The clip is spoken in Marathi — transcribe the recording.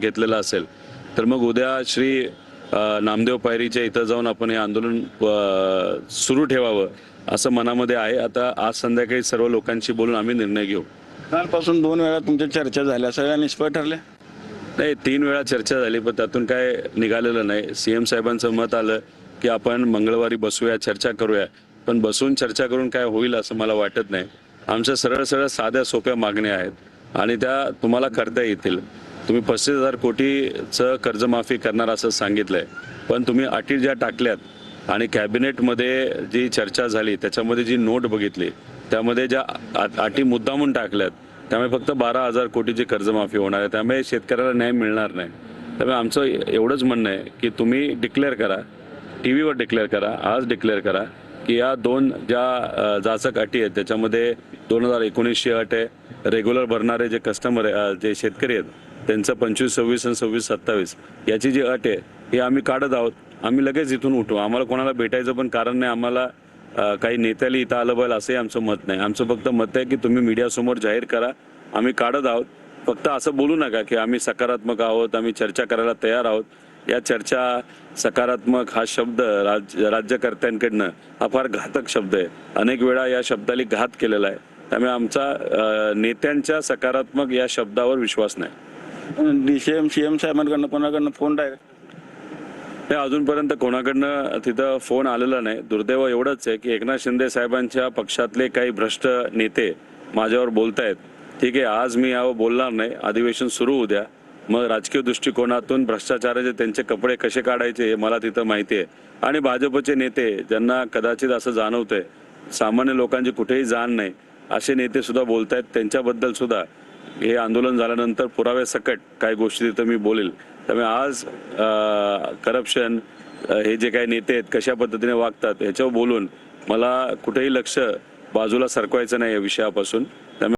घेतलेला असेल तर मग उद्या श्री नामदेव पायरीच्या इथं जाऊन आपण हे आंदोलन सुरू ठेवावं असं मनामध्ये आहे. आता आज संध्याकाळी सर्व लोकांशी बोलून आम्ही निर्णय घेऊ. कालपासून 2 वेळा तुमच्या चर्चा झाल्या, सगळ्या निष्फळ ठरल्या. नाही, 3 वेळा चर्चा झाली पण त्यातून काय निघालेलं नाही. सीएम साहेबांचं मत आलं की आपण मंगळवारी बसूया, चर्चा करूया. पण बसून चर्चा करून काय होईल असं मला वाटत नाही. आमच्या सरळ सरळ साध्या सोप्या मागण्या आहेत आणि त्या तुम्हाला करता येतील. तुम्ही 35,000 कोटीचं कर्जमाफी करणार असं सांगितलंय, पण तुम्ही अटी ज्या टाकल्यात आणि कॅबिनेटमध्ये जी चर्चा झाली त्याच्यामध्ये जी नोट बघितली त्यामध्ये ज्या अटी मुद्दामून टाकल्यात त्यामुळे फक्त 12,000 कोटीची कर्जमाफी होणार आहे. त्यामुळे शेतकऱ्याला न्याय मिळणार नाही. त्यामुळे आमचं एवढंच म्हणणं आहे की तुम्ही डिक्लेअर करा, टी व्हीवर डिक्लेअर करा, आज डिक्लेअर करा की या 2 ज्या जाचक अटी आहेत त्याच्यामध्ये 2019ची अट आहे, रेग्युलर भरणारे जे कस्टमर आहे, जे शेतकरी आहेत त्यांचं 25, 26 आणि 26, 27 याची जी अट आहे ही आम्ही काढत आहोत. आम्ही लगेच इथून उठू. आम्हाला कोणाला भेटायचं पण कारण नाही. आम्हाला काही नेत्याला इथं आलं पाहिजे असंही आमचं मत नाही. आमचं फक्त मत आहे की तुम्ही मीडियासमोर जाहीर करा आम्ही काढत आहोत. फक्त असं बोलू नका की आम्ही सकारात्मक आहोत, आम्ही चर्चा करायला तयार आहोत. या चर्चा सकारात्मक हा शब्द राज्यकर्त्यांकडनं हा फार घातक शब्द आहे. अनेक वेळा या शब्दाला घात केलेला आहे. त्यामुळे आमचा नेत्यांच्या सकारात्मक या शब्दावर विश्वास नाही. सीएम साहेबांकडनं कोणाकडनं फोन डायरेक्ट नाही, अजूनपर्यंत कोणाकडनं तिथं फोन आलेला नाही. दुर्दैव एवढंच आहे की एकनाथ शिंदे साहेबांच्या पक्षातले काही भ्रष्ट नेते माझ्यावर बोलतायत. ठीक आहे, आज मी यावर बोलणार नाही. अधिवेशन सुरू होऊ द्या, मग राजकीय दृष्टिकोनातून भ्रष्टाचाराचे त्यांचे कपडे कसे काढायचे हे मला तिथं माहिती आहे. आणि भाजपचे नेते ज्यांना कदाचित असं जाणवतंय सामान्य लोकांची कुठेही जाण नाही असे नेते सुद्धा बोलतायत. त्यांच्याबद्दल सुद्धा हे आंदोलन झाल्यानंतर पुरावे सकट काही गोष्टी तिथं मी बोलेल. त्यामुळे आज करप्शन हे जे काही नेते आहेत कशा पद्धतीने वागतात याच्यावर बोलून मला कुठेही लक्ष बाजूला सरकवायचं नाही या विषयापासून. त्यामुळे